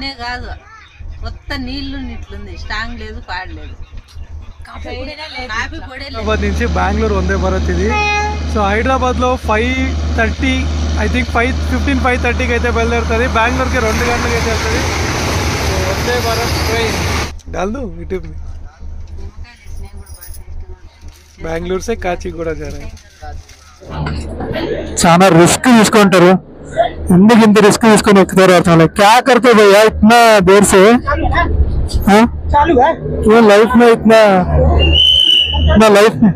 ఇంజనే కాదు, కొత్త నీళ్లు ఇట్లుంది, స్ట్రాంగ్ లేదు, పాడలేదు. హైదరాబాద్ నుంచి బెంగళూరు వందే భారత్ ఇది. సో హైదరాబాద్లో 5:30 ఐ థింక్ 5:15 5:30కి అయితే బయలుదేరుతుంది. బెంగళూరుకి 2 గంటలకి అయితే వెళ్తుంది. సో వందే భారత్ ట్రైన్ डाल ఇటు బెంగళూరు సే కాచిగూడ జరా. చాలా రిస్క్ తీసుకుంటారు. ఎందుకు ఇంత రిస్క్ తీసుకొని ఎక్కుతారు అర్థం లేదు. क्या करते भैया इतना देर से? चालू है ये लाइफ में इतना लाइफ में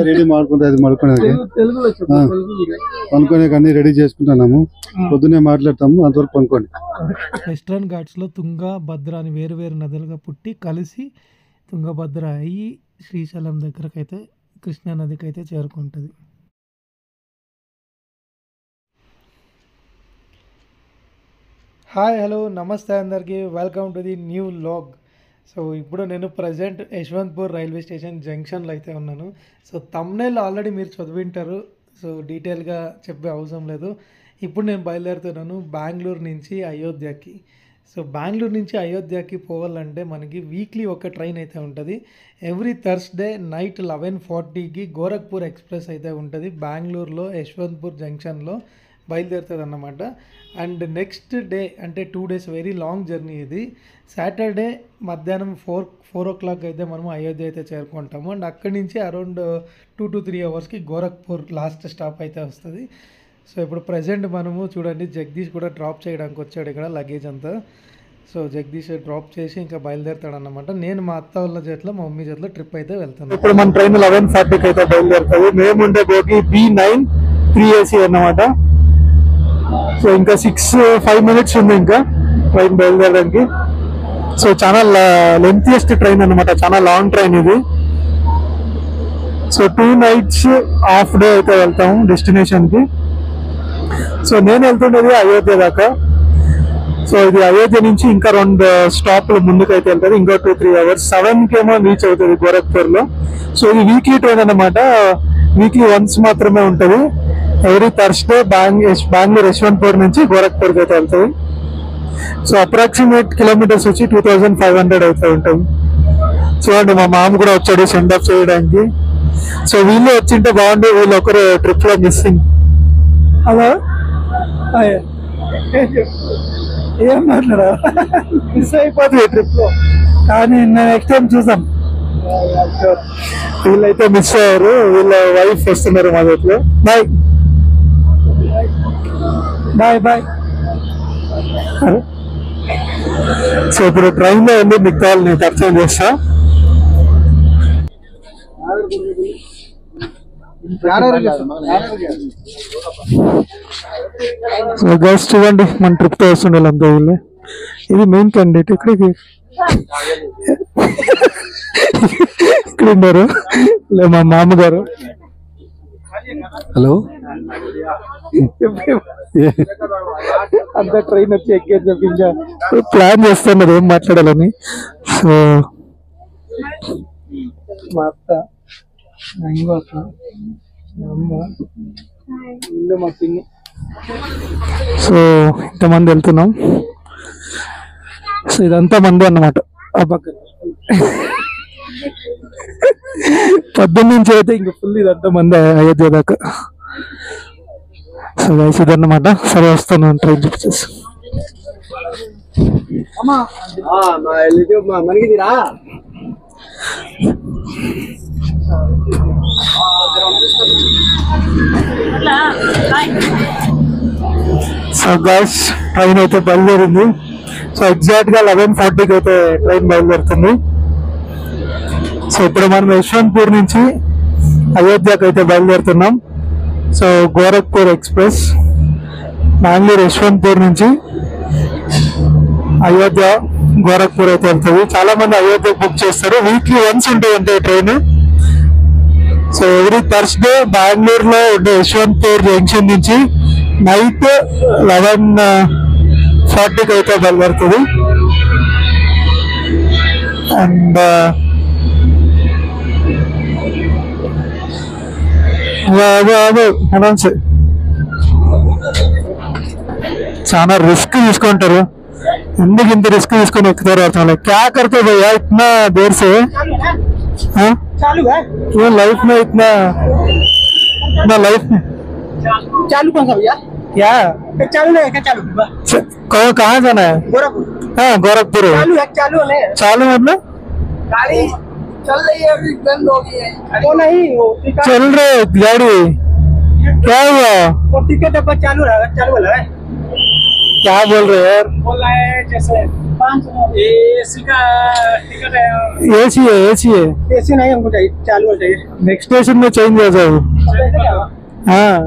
రెడీ పనుకోడానికి అన్ని రెడీ చేసుకుంటున్నాము. పొద్దునే మాట్లాడతాము, అంతవరకు పనుకోండి. వెస్ట్రన్ ఘాట్స్లో తుంగభద్ర అని వేరు వేరు నదులుగా పుట్టి కలిసి తుంగభద్ర అయ్యి శ్రీశైలం దగ్గరకైతే కృష్ణా నదికి అయితే చేరుకుంటుంది. హాయ్ హలో నమస్తే అందరికీ, welcome to the new vlog. So ఇప్పుడు నేను ప్రజెంట్ యశ్వంత్పూర్ రైల్వే స్టేషన్ జంక్షన్లో అయితే ఉన్నాను. సో థంబ్నెయిల్ ఆల్రెడీ మీరు చదివింటారు, సో డీటెయిల్గా చెప్పే అవసరం లేదు. ఇప్పుడు నేను బయలుదేరుతున్నాను బెంగళూరు నుంచి అయోధ్యకి. సో బెంగళూరు నుంచి అయోధ్యకి పోవాలంటే మనకి వీక్లీ ఒక ట్రైన్ అయితే ఉంటుంది. ఎవ్రీ థర్స్డే నైట్ 11:40కి గోరఖ్పూర్ ఎక్స్ప్రెస్ అయితే ఉంటుంది. బెంగళూరులో యశ్వంత్పూర్ జంక్షన్లో బయలుదేరుతుంది అన్నమాట. అండ్ నెక్స్ట్ డే అంటే 2 days వెరీ లాంగ్ జర్నీ ఇది. సాటర్డే మధ్యాహ్నం 4 o'clock అయితే మనము అయోధ్య అయితే చేరుకుంటాము. అండ్ అక్కడి నుంచి around 2 to 3 hours Gorakhpur last stop అయితే వస్తుంది. సో ఇప్పుడు ప్రజెంట్ మనము చూడండి, జగదీష్ కూడా డ్రాప్ చేయడానికి వచ్చాడు ఇక్కడ లగేజ్ అంతా. సో జగదీష్ డ్రాప్ చేసి ఇంకా బయలుదేరుతాడు అన్నమాట. నేను మా అత్త వాళ్ళ చేతిలో మా మమ్మీ చేతిలో ట్రిప్ అయితే వెళ్తాను. ఇప్పుడు మన ట్రైన్ 11:40కి అయితే బయలుదేరుతుంది. మేముండే బోగి B9 3AC అన్నమాట. సో ఇంకా 5 minutes ఉంది ఇంకా ట్రైన్ బయలుదేరడానికి. సో చాలా లెంతియెస్ట్ ట్రైన్ అనమాట, చాలా లాంగ్ ట్రైన్ ఇది. సో 2 nights హాఫ్ డే అయితే వెళ్తాము డెస్టినేషన్కి. సో నేను వెళ్తుండేది అయోధ్య దాకా. సో ఇది అయోధ్య నుంచి ఇంకా 2 స్టాప్లు ముందుకు అయితే వెళ్తుంది. ఇంకో 2-3 hours 7కి ఏమో రీచ్ అవుతుంది గోరఖ్పూర్లో. సో ఇది వీక్లీ ట్రైన్ అనమాట, వీక్లీ వన్స్ మాత్రమే ఉంటుంది. ఎవ్రీ థర్స్డే బెంగళూరు యశ్వంత్పూర్ నుంచి గోరఖ్పూర్కి అయితే వెళ్తుంది. సో అప్రాక్సిమేట్ కిలోమీటర్స్ వచ్చి 2500 అయితే ఉంటాయి. చూడండి మా మామ కూడా వచ్చాడు సెండ్ ఆఫ్ చేయడానికి. సో వీళ్ళు వచ్చింటే బాగుండే, వీళ్ళు ఒకరు ట్రిప్లో మిస్సింగ్. హలో ఏం మాట్లాడా, మిస్ అయిపోతుంది ట్రిప్లో, కానీ నెక్స్ట్ టైం చూసాం. వీళ్ళైతే మిస్ అయ్యారు, వీళ్ళ వైఫ్ వస్తున్నారు మా దగ్గర. Bye bye bye. సో ఇప్పుడు ట్రైన్లో వెళ్ళి మిగతా వాళ్ళని పరిచయం చేస్తా. సో గైస్ చూడండి, మన ట్రిప్తో వస్తుండే అంతా వీళ్ళే. ఇది మెయిన్ క్యాండిడేట్. ఇక్కడికి ఇక్కడ ఉన్నారు మా మామగారు. హలో అంత ట్రైన్ వచ్చి ఎక్కే చెప్పించా ప్లాన్ చేస్తున్నారు ఏం మాట్లాడాలని. సో మా అత్త, మా పిన్ని. సో ఇంతమంది వెళ్తున్నాం. సో ఇదంతా మంది అన్నమాట. ఆ పక్కన 18 నుంచి అయితే ఇంకా ఫుల్ ఇదంతా మంది అయోధ్య దాకా. సో గైస్ ఇదన్నమాట. సరే వస్తాను ట్రైన్ చూపించేసి. సో గైస్ ట్రైన్ అయితే బయలుదేరింది. సో ఎగ్జాక్ట్గా 11:40కి అయితే ట్రైన్ బయలుదేరుతుంది. సో ఇప్పుడు మనం యశ్వంత్పూర్ నుంచి అయోధ్యకి అయితే బయలుదేరుతున్నాం. సో గోరఖ్పూర్ ఎక్స్ప్రెస్ బెంగళూరు యశ్వంత్పూర్ నుంచి అయోధ్య గోరఖ్పూర్ అయితే వెళ్తుంది. చాలా మంది అయోధ్య బుక్ చేస్తారు, వీక్లీ వన్స్ ఉంటుంది అంటే ట్రైన్. సో ఎవ్రీ థర్స్డే బెంగళూరులో ఉండే యశ్వంత్పూర్ జంక్షన్ నుంచి నైట్ 11:40కి అయితే బయలుదేరుతుంది. అండ్ చాలా రిస్క్ తీసుకుంటారు. ఎందుకు ఇంత రిస్క్ తీసుకొని ఎక్కుతారు अर्थात क्या करते भैया इतना देर से हाँ चालू है क्यों लाइफ में इतना लाइफ में चालू कौन सा भैया क्या चालू नहीं है क्या चालू कहाँ जाना है गोरखपुर हाँ गोरखपुर चालू है चालू नहीं है चालू मतलब गाड़ी चल रही है अभी बंद हो गई है वो नहीं वो टिकट चल रहे गाड़ी क्या हुआ वो टिकट अब चालू है चालू वाला है क्या बोल रहे हैं यार बोल रहा है जैसे 500 एसी का टिकट है एसी है एसी नहीं हमको चाहिए चालू हो चाहिए नेक्स्ट स्टेशन में चेंज हो जाओ ऐसे क्या हुआ हाँ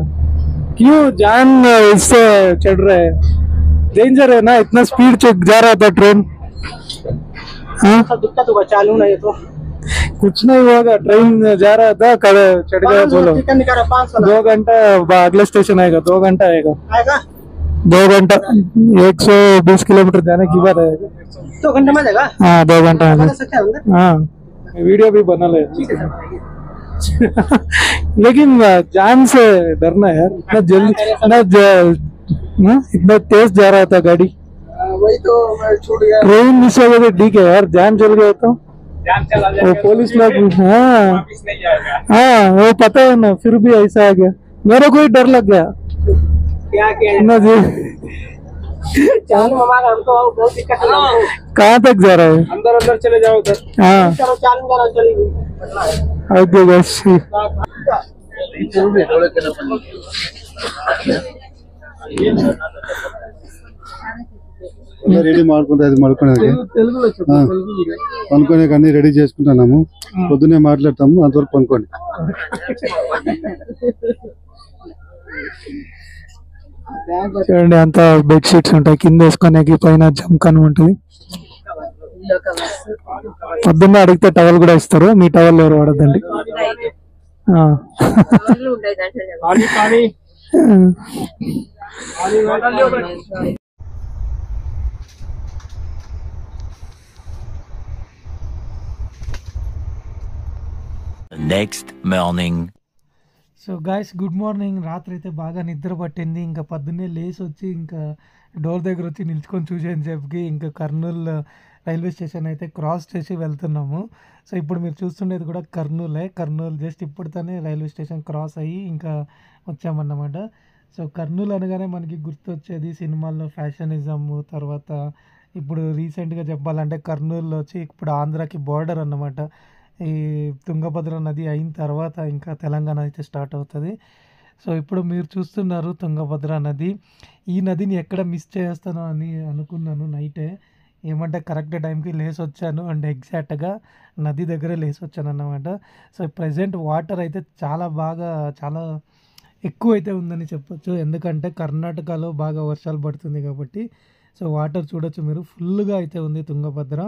क्यों जान इससे चढ़ रहा है डेंजर है ना इतना स्पीड से जा रहा था ट्रेन हाँ सब दिक्कत होगा चालू नहीं है तो कुछ नहीं होगा ट्रेन जा रहा था चढ़ गया बोलो टिकट निकाला 500 2 घंटा अगला स्टेशन आएगा 2 घंटा आएगा आएगा 2 घंटा 120 किलोमीटर जाने की बात है 2 घंटे में जाएगा हाँ 2 घंटा बता सकते हैं अंदर हाँ वीडियो भी बना ले ठीक है सर लेकिन जान से डरना है यार इतना जल्दी इतना तेज जा रहा था गाड़ी वही तो मैं छूट गया ट्रेन मिस हो गया तो ठीक है यार जान चल गया तो जान चला वो पुलिस लोग हाँ हाँ वो पता है ना फिर भी ऐसा आ गया मेरे को ही डर लग गया क्या क्या ना जी चालू हमारा हमको बहुत दिक्कत है कहाँ तक जा रहा है अंदर अंदर चले जाओ उधर हाँ चलो चालू करो चलेगी ओके बस రెడీ ಮಾಡ್ಕೊಂಡ್ರೆ అది మడుకునేది తెలుగులో చెప్పు పనుకోనేకి అన్ని రెడీ చేసుకుంటున్నాము పొద్దునే మాట్లాడతాము అంతవరకు పనుకోండి చూడండి అంత బెడ్ షీట్స్ ఉంటాయి కింద వేసుకునేకి పైన జంకన్ ఉంటుంది పొద్దున్న అడిగితే టవల్ కూడా ఇస్తారు మీ టవల్ ఎవరు వాడద్దండి पानी पानी Next morning. So guys good morning రాత్రి అయితే బాగా నిద్ర పట్టింది ఇంకా పొద్దున్నే లేచి వచ్చి ఇంకా డోర్ దగ్గర వచ్చి నిల్చుకొని చూసాను చెప్పి ఇంకా కర్నూలు రైల్వే స్టేషన్ అయితే క్రాస్ చేసి వెళ్తున్నాము సో ఇప్పుడు మీరు చూస్తుండేది కూడా కర్నూలు జస్ట్ ఇప్పుడుతోనే రైల్వే స్టేషన్ క్రాస్ అయ్యి ఇంకా వచ్చామన్నమాట సో కర్నూలు అనగానే మనకి గుర్తొచ్చేది సినిమాల్లో ఫ్యాషనిజం తర్వాత ఇప్పుడు రీసెంట్గా చెప్పాలంటే కర్నూలులో వచ్చి ఇప్పుడు ఆంధ్రాకి బార్డర్ అన్నమాట ఈ తుంగభద్ర నది అయిన తర్వాత ఇంకా తెలంగాణ అయితే స్టార్ట్ అవుతుంది సో ఇప్పుడు మీరు చూస్తున్నారు తుంగభద్ర నది ఈ నదిని ఎక్కడ మిస్ చేస్తానో అని అనుకున్నాను నైటే ఏమంటే కరెక్ట్ టైంకి లేసి వచ్చాను అండ్ ఎగ్జాక్ట్గా నది దగ్గరే లేసి వచ్చాను అన్నమాట సో ప్రజెంట్ వాటర్ అయితే చాలా ఎక్కువ అయితే ఉందని చెప్పొచ్చు ఎందుకంటే కర్ణాటకలో బాగా వర్షాలు పడుతుంది కాబట్టి సో వాటర్ చూడొచ్చు మీరు ఫుల్గా అయితే ఉంది తుంగభద్ర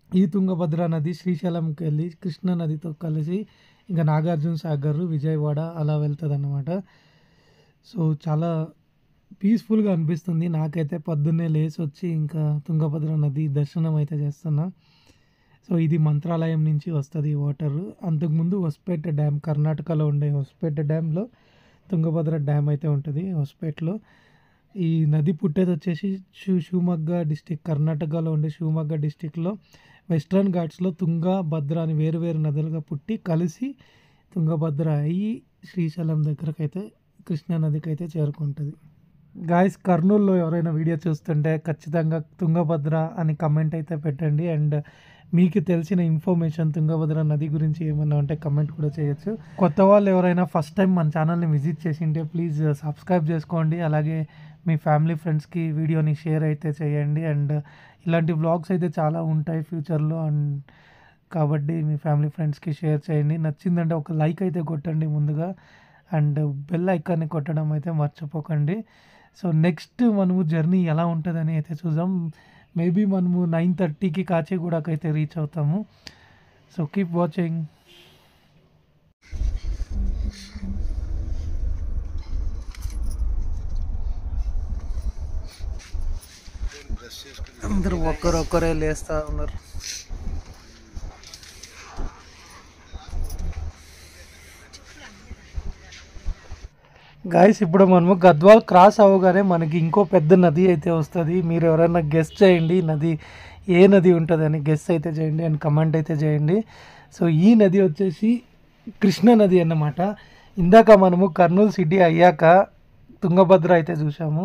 ఈ తుంగభద్ర నది శ్రీశైలంకి వెళ్ళి కృష్ణా నదితో కలిసి ఇంకా నాగార్జున సాగర్ విజయవాడ అలా వెళ్తుంది అన్నమాట సో చాలా పీస్ఫుల్గా అనిపిస్తుంది నాకైతే పొద్దున్నే లేచి వచ్చి ఇంకా తుంగభద్ర నది దర్శనం అయితే చేస్తున్నా సో ఇది మంత్రాలయం నుంచి వస్తుంది వాటర్ అంతకుముందు హొస్పేట డ్యామ్ కర్ణాటకలో ఉండే హొస్పేట డ్యామ్లో తుంగభద్ర డ్యామ్ అయితే ఉంటుంది హొస్పేట్లో ఈ నది పుట్టేది వచ్చేసి షివమొగ్గ డిస్టిక్ కర్ణాటకలో ఉండే షివమొగ్గ డిస్టిక్లో వెస్ట్రన్ ఘాట్స్లో తుంగభద్ర అని వేరు నదులుగా పుట్టి కలిసి తుంగభద్ర అయ్యి శ్రీశైలం దగ్గరకైతే కృష్ణా నదికి అయితే చేరుకుంటుంది గాయస్ కర్నూలులో ఎవరైనా వీడియో చూస్తుంటే ఖచ్చితంగా తుంగభద్ర అని కమెంట్ అయితే పెట్టండి అండ్ మీకు తెలిసిన ఇన్ఫర్మేషన్ తుంగభద్ర నది గురించి ఏమన్నా ఉంటే కమెంట్ కూడా చేయొచ్చు కొత్త వాళ్ళు ఎవరైనా ఫస్ట్ టైం మన ఛానల్ని విజిట్ చేసింటే ప్లీజ్ సబ్స్క్రైబ్ చేసుకోండి అలాగే మీ ఫ్యామిలీ ఫ్రెండ్స్కి వీడియోని షేర్ అయితే చేయండి అండ్ ఇలాంటి వ్లాగ్స్ అయితే చాలా ఉంటాయి ఫ్యూచర్లో అండ్ కాబట్టి మీ ఫ్యామిలీ ఫ్రెండ్స్కి షేర్ చేయండి నచ్చిందంటే ఒక లైక్ అయితే కొట్టండి ముందుగా అండ్ బెల్ ఐకాన్ని కొట్టడం అయితే మర్చిపోకండి సో నెక్స్ట్ మనము జర్నీ ఎలా ఉంటుందని అయితే చూద్దాం మేబీ మనము 9:30కి కాచిగూడకి అయితే రీచ్ అవుతాము సో కీప్ వాచింగ్ అందరూ ఒక్కరొక్కరే లేస్తూ ఉన్నారు గాయస్ ఇప్పుడు మనము గద్వాల్ క్రాస్ అవ్వగానే మనకి ఇంకో పెద్ద నది అయితే వస్తుంది. మీరు ఎవరైనా గెస్ చేయండి నది ఏ నది ఉంటుందని గెస్ అయితే చేయండి అండ్ కమెంట్ అయితే చేయండి. సో ఈ నది వచ్చేసి కృష్ణా నది అన్నమాట. ఇందాక మనము కర్నూలు సిటీ అయ్యాక తుంగభద్ర అయితే చూసాము.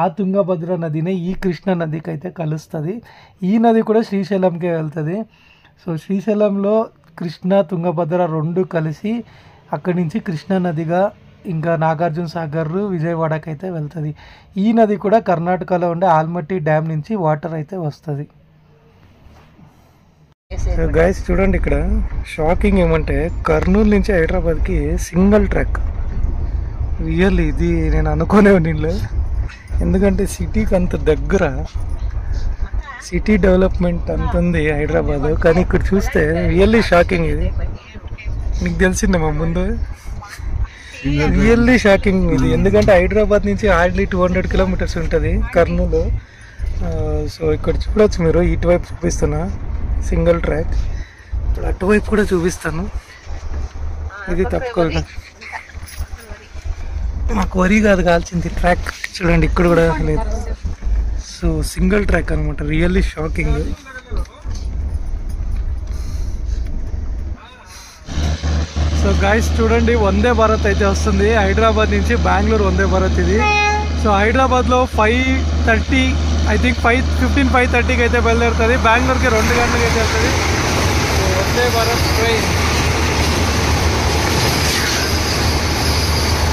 ఆ తుంగభద్ర నదినే ఈ కృష్ణా నదికి అయితే కలుస్తుంది. ఈ నది కూడా శ్రీశైలంకే వెళ్తుంది. సో శ్రీశైలంలో కృష్ణా తుంగభద్ర రెండు కలిసి అక్కడి నుంచి కృష్ణా నదిగా ఇంకా నాగార్జున సాగర్ విజయవాడకి అయితే వెళ్తుంది. ఈ నది కూడా కర్ణాటకలో ఉండే ఆల్మట్టి డ్యామ్ నుంచి వాటర్ అయితే వస్తుంది. గైస్ చూడండి, ఇక్కడ షాకింగ్ ఏమంటే కర్నూలు నుంచి హైదరాబాద్కి సింగిల్ ట్రాక్. రియల్లీ ఇది నేను అనుకోనే నీళ్ళు, ఎందుకంటే సిటీకి అంత దగ్గర, సిటీ డెవలప్మెంట్ అంత ఉంది హైదరాబాద్, కానీ ఇక్కడ చూస్తే రియల్లీ షాకింగ్. ఇది నీకు తెలిసిందేమో ముందు, రియల్లీ షాకింగ్ ఇది. ఎందుకంటే హైదరాబాద్ నుంచి హార్డ్లీ 200 కిలోమీటర్స్ ఉంటుంది కర్నూలు. సో ఇక్కడ చూడవచ్చు మీరు, ఇటువైపు చూపిస్తున్నా సింగిల్ ట్రాక్, ఇప్పుడు అటువైపు కూడా చూపిస్తాను. ఇది తప్పుకోవాలి, మాకు వరి కాదు కాల్చింది ట్రాక్. చూడండి ఇక్కడ కూడా లేదు. సో సింగిల్ ట్రాక్ అనమాట, రియల్లీ షాకింగ్. సో గాయస్ చూడండి, వందే భారత్ అయితే వస్తుంది హైదరాబాద్ నుంచి బెంగళూరు వందే భారత్ ఇది. సో హైదరాబాద్లో 5:30 ఐ థింక్ 5:30కి అయితే బయలుదేరుతుంది. బెంగళూరుకి 2 గంటలకి అయితే వెళ్తుంది. So Vande Bharat train.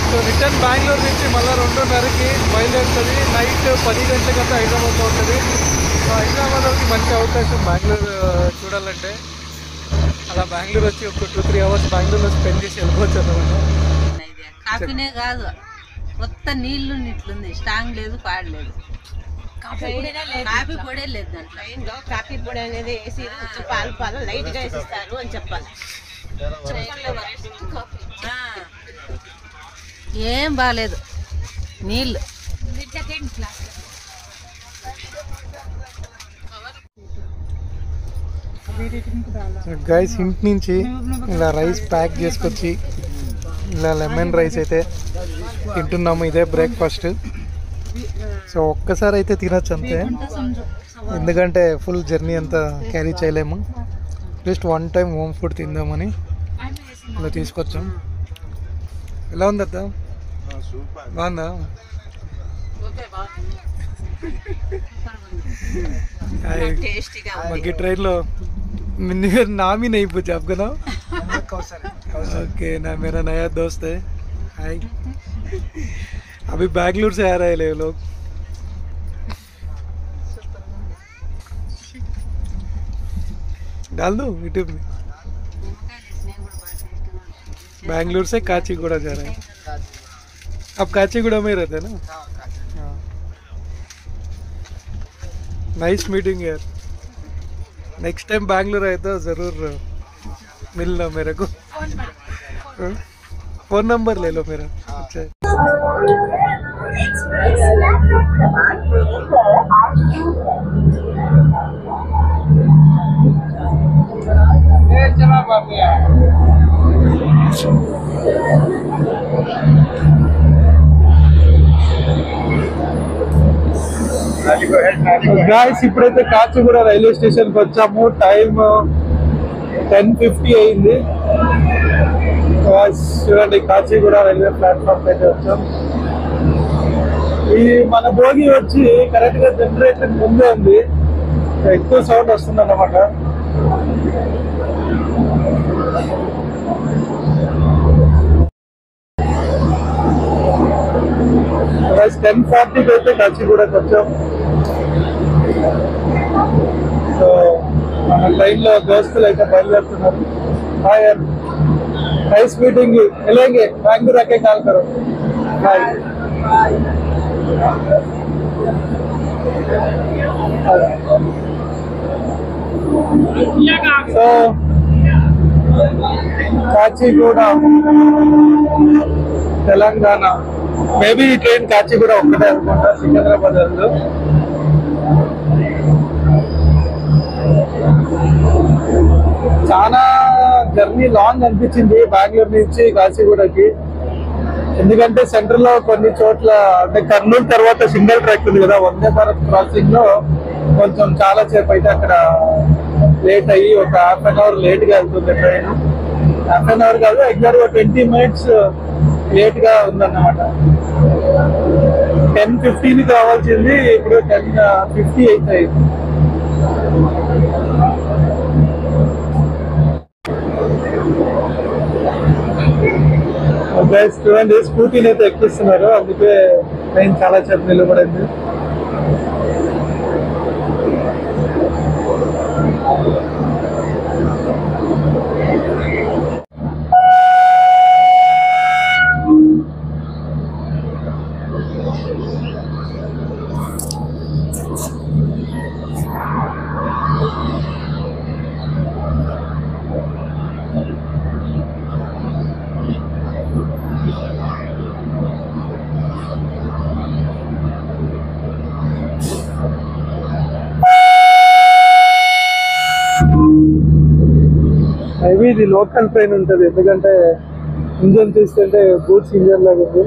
So return Bengaluru నుంచి మళ్ళీ 2:30కి బయలుదేరుతుంది. నైట్ 10 గంటలకంతా హైదరాబాద్లో ఉంటుంది. సో హైదరాబాద్ వాళ్ళకి మంచి అవకాశం బెంగళూరు చూడాలంటే. అలా బెంగళూరు వచ్చి ఒక 2-3 అవర్స్ బెంగళూరులో స్పెండ్ చేసి వెళ్ళిపోవచ్చు అన్నమాట. కాఫీనే కాదు, కొత్త నీళ్లు ఇట్లుంది, స్ట్రాంగ్ లేదు, పాడలేదు. కాఫీ పొడే లేదు దాంట్లో. కాఫీ పొడి అనేది వేసి పాలు లైట్ గా వేసిస్తారు అని చెప్పాలి. ఏం బాగాలేదు నీళ్ళు. గైస్ ఇంటి నుంచి ఇలా రైస్ ప్యాక్ చేసుకొచ్చి ఇలా లెమన్ రైస్ అయితే తింటున్నాము. ఇదే బ్రేక్ఫాస్ట్. సో ఒక్కసారి అయితే తినచ్చు అంతే, ఎందుకంటే ఫుల్ జర్నీ అంతా క్యారీ చేయలేము. జస్ట్ 1 టైం హోమ్ ఫుడ్ తిందామని ఇలా తీసుకొచ్చాం. ఎలా ఉంది అత్త? బాగుందా? बाकी ट्रेन लो नाम ही नहीं पूछा आपका नाम? ओके ना, मेरा नया दोस्त है। हाय, अभी बैंगलोर से आ रहे हैं लोग। डाल दो यूट्यूब में। बैंगलोर से काचीगुड़ा जा रहे हैं। आप काचीगुड़ा में रहते हैं ना? नाइस मीटिंग यार। नेक्स्ट टाइम बैंगलोर आए तो ज़रूर मिलना मेरे को। फ़ोन नंबर ले लो मेरा। अच्छा గాయస్ ఇప్పుడైతే కాచిగూడ రైల్వే స్టేషన్కి వచ్చాము. టైం 10:50 అయింది. చూడండి, కాచిగూడ రైల్వే ప్లాట్ఫామ్ అయితే వచ్చాం. ఈ మన భోగి వచ్చి కరెక్ట్ గా జనరేషన్ ముందే ఉంది, ఎక్కువ సౌండ్ వస్తుంది అన్నమాట. गाइस 10:40 అయితే కాచిగూడకి వచ్చాం. సో మన ట్రైన్లో దోస్తులు అయితే బయలుదేరుతున్నారు. హాయ్ यार, नाइस मीटिंग, मिलेंगे बैंगलोर आके कॉल करो। Bye. So Kachiguda Telangana, maybe ఈ ట్రైన్ కాచిగూడ ఒక్కటే అనుకుంటా, సికింద్రాబాద్ వెళ్తూ. చాలా జర్నీ లాంగ్ అనిపించింది బెంగళూరు నుంచి కాచిగూడకి. ఎందుకంటే సెంటర్ లో కొన్ని చోట్ల అంటే కర్నూలు తర్వాత సింగిల్ ట్రాక్ ఉంది కదా, వందే భారత్ క్రాసింగ్ లో కొంచెం చాలా సేపు అయితే అక్కడ లేట్ అయ్యి ఒక ½ లేట్ గా వెళ్తుంది ట్రైన్. ½ కాదు, ఎగ్జాక్ట్ గా 20 minutes లేట్ గా ఉందన్నమాట. 10:15 కావాల్సింది ఇప్పుడు 10:50 అయితే అయింది. చూడండి స్కూటీని అయితే ఎక్కిస్తున్నారు, అందుకే ట్రైన్ చాలా సేపు నిలబడింది. మేబీ ఇది లోకల్ ట్రైన్ ఉంటుంది, ఎందుకంటే ఇంజన్ తీసుకుంటే గూడ్స్ ఇంజన్ లాగా ఉంది.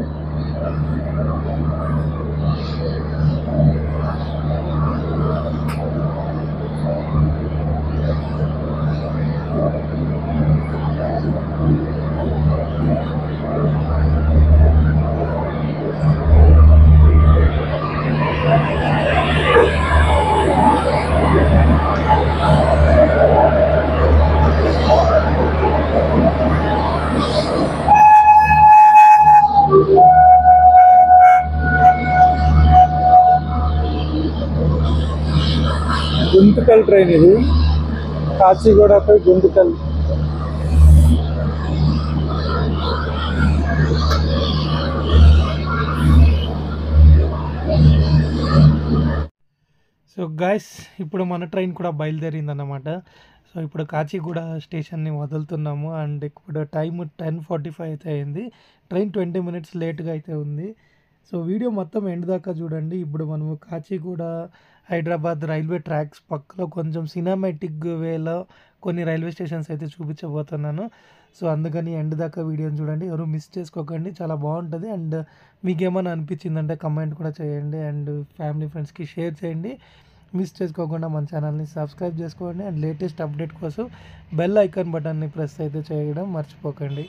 గుంతకల్ ట్రైన్ ఇది, కాచిగూడపై గుంతకల్. సో గైస్, ఇప్పుడు మన ట్రైన్ కూడా బయలుదేరిందన్నమాట. సో ఇప్పుడు కాచిగూడ స్టేషన్ని వదులుతున్నాము. అండ్ ఇప్పుడు టైం 10:45 అయితే అయింది. ట్రైన్ 20 minutes లేట్గా అయితే ఉంది. సో వీడియో మొత్తం ఎండ్ దాకా చూడండి. ఇప్పుడు మనము కాచిగూడ హైదరాబాద్ రైల్వే ట్రాక్స్ పక్కలో కొంచెం సినిమాటిక్ వేలో కొన్ని రైల్వే స్టేషన్స్ అయితే చూపించబోతున్నాను. సో అందుకని ఎండ్ దాకా వీడియోని చూడండి, ఎవరు మిస్ చేసుకోకండి, చాలా బాగుంటుంది. అండ్ మీకు ఏమైనా అనిపించిందంటే కమెంట్ కూడా చేయండి, అండ్ ఫ్యామిలీ ఫ్రెండ్స్కి షేర్ చేయండి. మిస్ చేసుకోకుండా మన ఛానల్ని సబ్స్క్రైబ్ చేసుకోండి. అండ్ లేటెస్ట్ అప్డేట్ కోసం బెల్ ఐకాన్ బటన్ని ప్రెస్ అయితే చేయడం మర్చిపోకండి.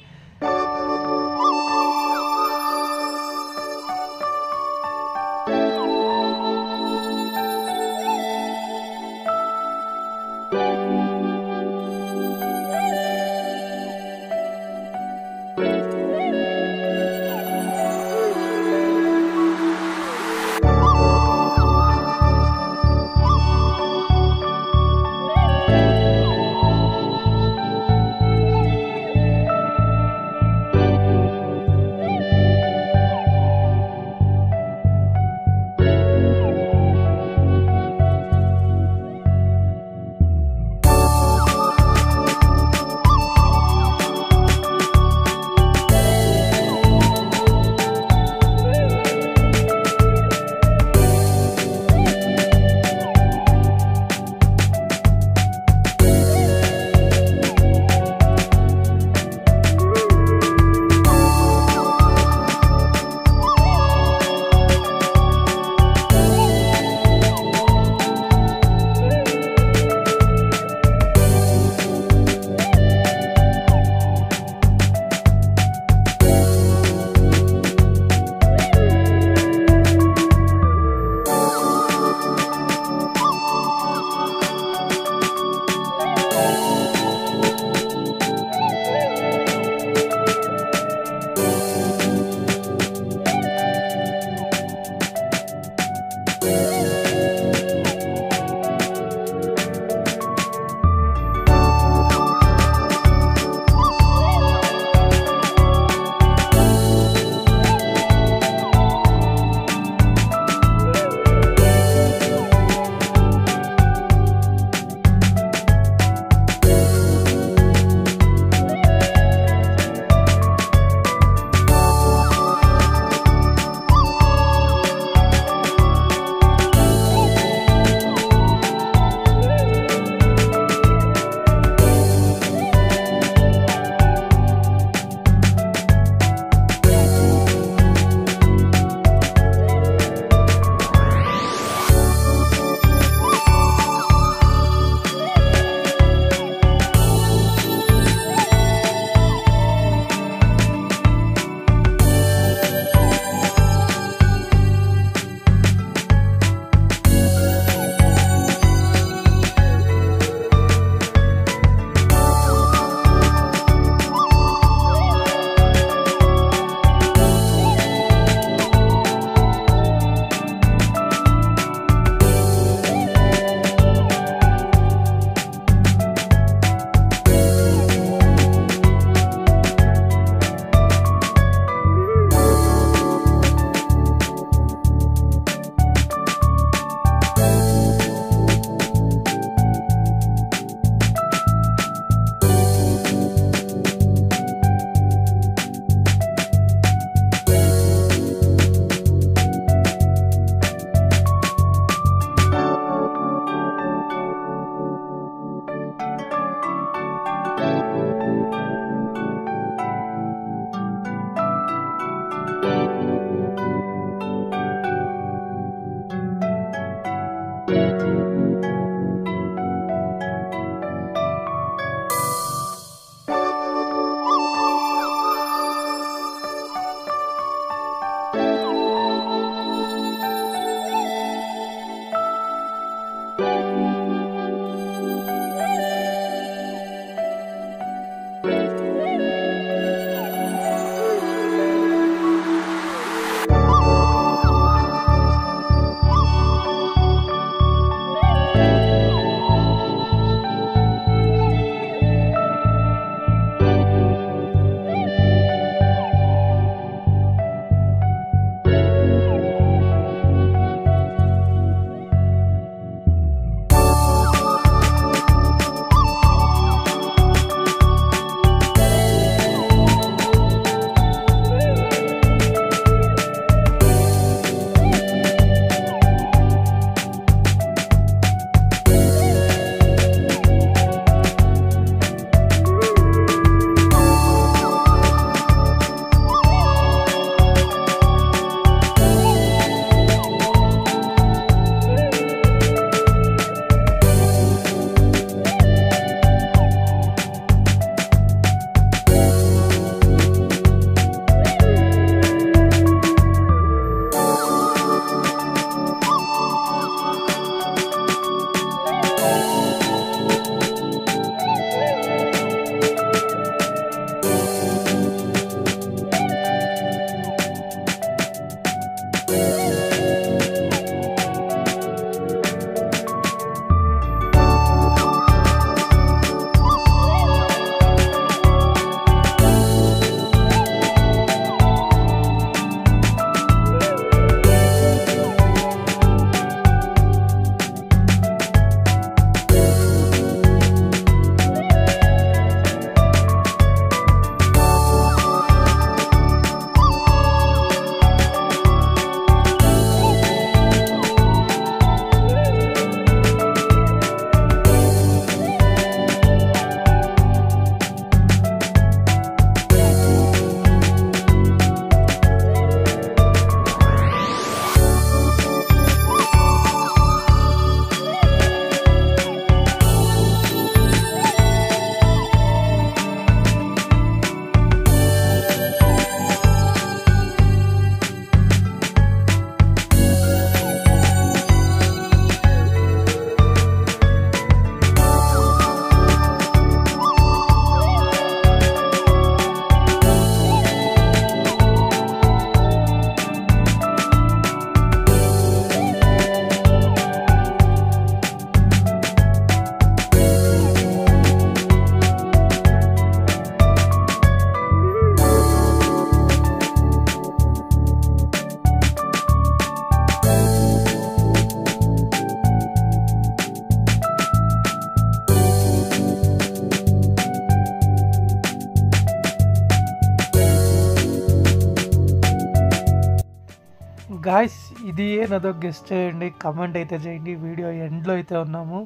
గాయస్ ఇది ఏదో గెస్ట్ చేయండి, కమెంట్ అయితే చేయండి. వీడియో ఎండ్లో అయితే ఉన్నాము.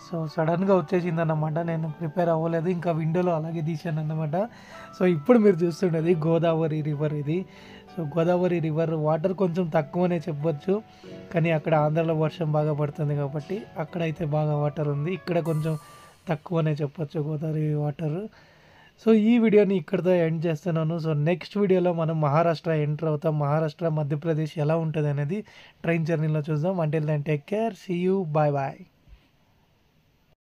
సో సడన్గా వచ్చేసింది అన్నమాట, నేను ప్రిపేర్ అవ్వలేదు, ఇంకా విండోలో అలాగే తీసాను అన్నమాట. సో ఇప్పుడు మీరు చూస్తుండేది గోదావరి రివర్ ఇది. సో గోదావరి రివర్ వాటర్ కొంచెం తక్కువనే చెప్పొచ్చు, కానీ అక్కడ ఆంధ్రాలో వర్షం బాగా పడుతుంది కాబట్టి అక్కడైతే బాగా వాటర్ ఉంది. ఇక్కడ కొంచెం తక్కువనే చెప్పొచ్చు గోదావరి వాటర్. సో ఈ వీడియోని ఇక్కడితో ఎండ్ చేస్తున్నాను. సో నెక్స్ట్ వీడియోలో మనం మహారాష్ట్ర ఎంటర్ అవుతాం. మహారాష్ట్ర మధ్యప్రదేశ్ ఎలా ఉంటుంది అనేది ట్రైన్ జర్నీలో చూద్దాం. Until then take care, see you, bye bye.